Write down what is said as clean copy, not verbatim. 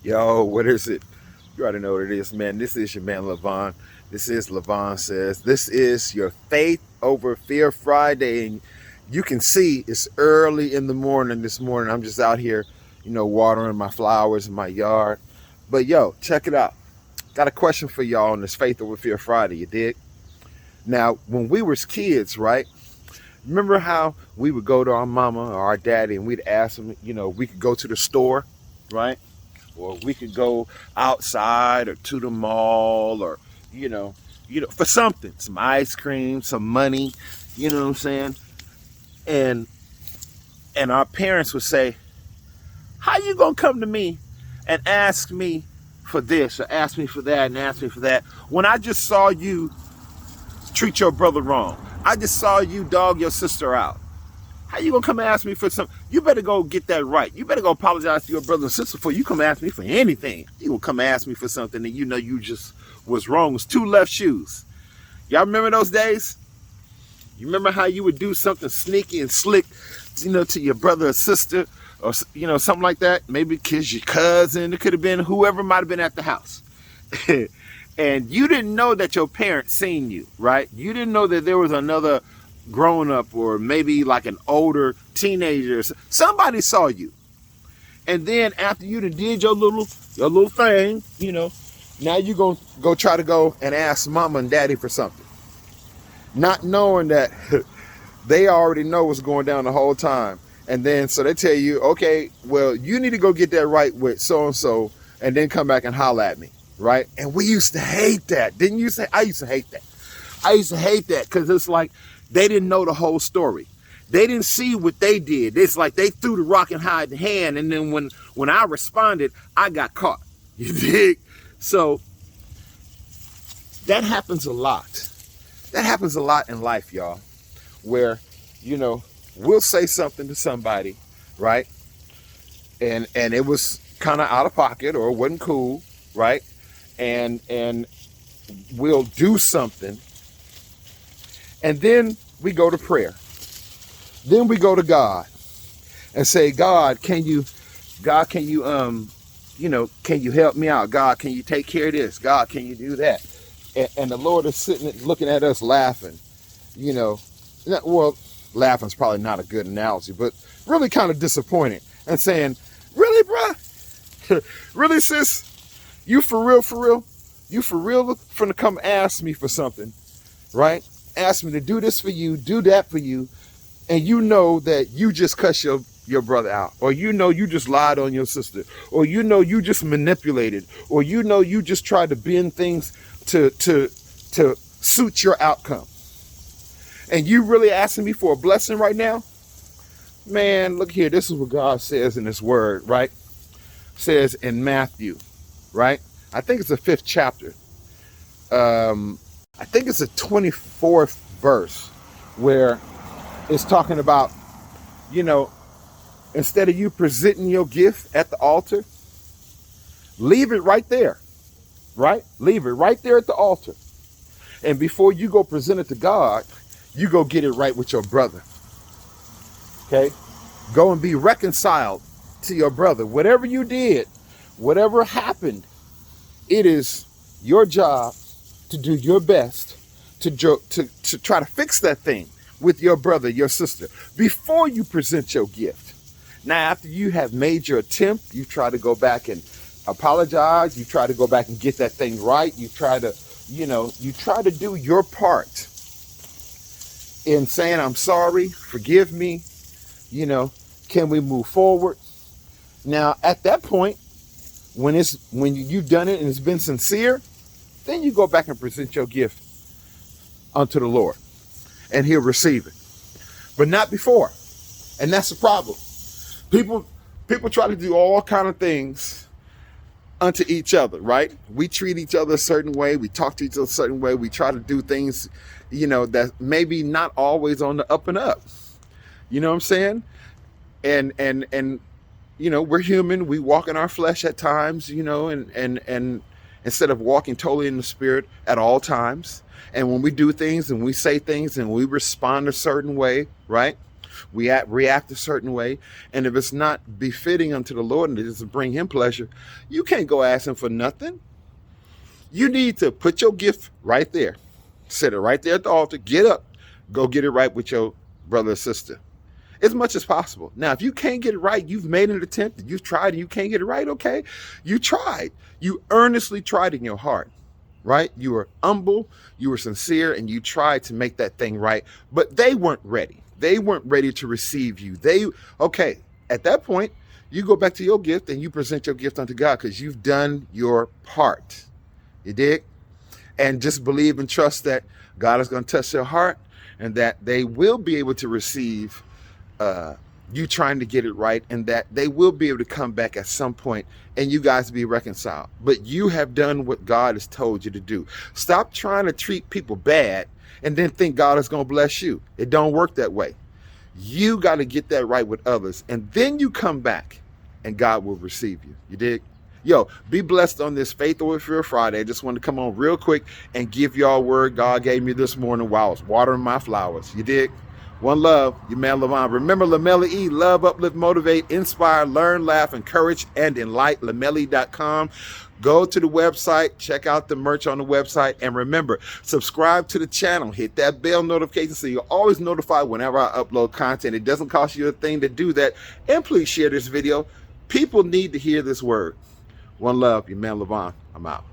Yo, what is it? You already know what it is, man. This is your man, Levon. This is Levon Says. This is your Faith Over Fear Friday. And you can see it's early in the morning this morning. I'm just out here, watering my flowers in my yard. But yo, check it out. Got a question for y'all on this Faith Over Fear Friday, you dig? Now, when we was kids, right? Remember how we would go to our mama or our daddy and we'd ask them, we could go to the store, right? Or we could go outside or to the mall or, for something, some ice cream, some money, you know what I'm saying? And our parents would say, how you gonna come to me and ask me for this or ask me for that and ask me for that when I just saw you treat your brother wrong? I just saw you dog your sister out. How you gonna come and ask me for something? You better go get that right. You better go apologize to your brother and sister before you come ask me for anything. You gonna come ask me for something that you just was wrong. It was two left shoes. Y'all remember those days? You remember how you would do something sneaky and slick, to your brother or sister or, something like that? Maybe kiss your cousin. It could have been whoever might have been at the house. And you didn't know that your parents seen you, right? You didn't know that there was another grown up or maybe like an older teenager. Somebody saw you. And then after you did your little thing, now you gonna go try to go and ask mama and daddy for something. Not knowing that they already know what's going down the whole time. And then so they tell you, okay, well, you need to go get that right with so-and-so and then come back and holler at me. Right? And we used to hate that. Didn't you say? I used to hate that. I used to hate that because it's like they didn't know the whole story. They didn't see what they did. It's like they threw the rock and hide the hand. And then when I responded, I got caught. You dig? So that happens a lot. That happens a lot in life, y'all, where, we'll say something to somebody, right? And it was kind of out of pocket or it wasn't cool, right? And we'll do something, and then we go to prayer. Then we go to God and say, God, can you help me out? God, can you take care of this? God, can you do that? And the Lord is sitting looking at us laughing, well, laughing is probably not a good analogy, but really kind of disappointed and saying, really, bruh? Really, sis? You for real? You for real finna come ask me for something, right? Ask me to do this for you, do that for you, and you know that you just cuss your brother out, or you just lied on your sister, or you just manipulated, or you just tried to bend things to suit your outcome. And you really asking me for a blessing right now? Man, look here, this is what God says in his word, right? Says in Matthew, right? I think it's the 5th chapter. I think it's the 24th verse where it's talking about, instead of you presenting your gift at the altar, leave it right there, right? Leave it right there at the altar. And before you go present it to God, you go get it right with your brother. Okay? Go and be reconciled to your brother. Whatever you did, whatever happened, it is your job to do your best to try to fix that thing with your brother, your sister, before you present your gift. Now, after you have made your attempt, you try to go back and apologize. You try to go back and get that thing right. You try to do your part in saying, I'm sorry, forgive me. Can we move forward? Now, at that point, when you've done it and it's been sincere, then you go back and present your gift unto the Lord, and he'll receive it. But not before. And that's the problem. People try to do all kind of things unto each other, right? We treat each other a certain way. We talk to each other a certain way. We try to do things, that maybe not always on the up and up. You know what I'm saying? And we're human. We walk in our flesh at times, and instead of walking totally in the spirit at all times. And when we do things and we say things and we respond a certain way, right? we react a certain way. And if it's not befitting unto the Lord and it doesn't bring him pleasure, you can't go ask him for nothing. You need to put your gift right there. Sit it right there at the altar. Get up. Go get it right with your brother or sister as much as possible. Now, if you can't get it right, you've made an attempt, you've tried and you can't get it right, okay? You tried. You earnestly tried in your heart, right? You were humble, you were sincere, and you tried to make that thing right, but they weren't ready. They weren't ready to receive you. Okay, at that point, you go back to your gift and you present your gift unto God because you've done your part. You dig? And just believe and trust that God is going to touch their heart and that they will be able to receive you trying to get it right, and that they will be able to come back at some point and you guys be reconciled. But you have done what God has told you to do. Stop trying to treat people bad and then think God is going to bless you. It don't work that way. You got to get that right with others, and then you come back and God will receive you. You dig? Yo, be blessed on this Faith Over Fear Friday. I just wanted to come on real quick and give y'all a word God gave me this morning while I was watering my flowers. You dig? One love, your man Levon. Remember, Lamella E, love, uplift, motivate, inspire, learn, laugh, encourage, and enlighten. Lamelli.com. Go to the website, check out the merch on the website, and remember, subscribe to the channel. Hit that bell notification so you're always notified whenever I upload content. It doesn't cost you a thing to do that. And please share this video. People need to hear this word. One love, your man Levon. I'm out.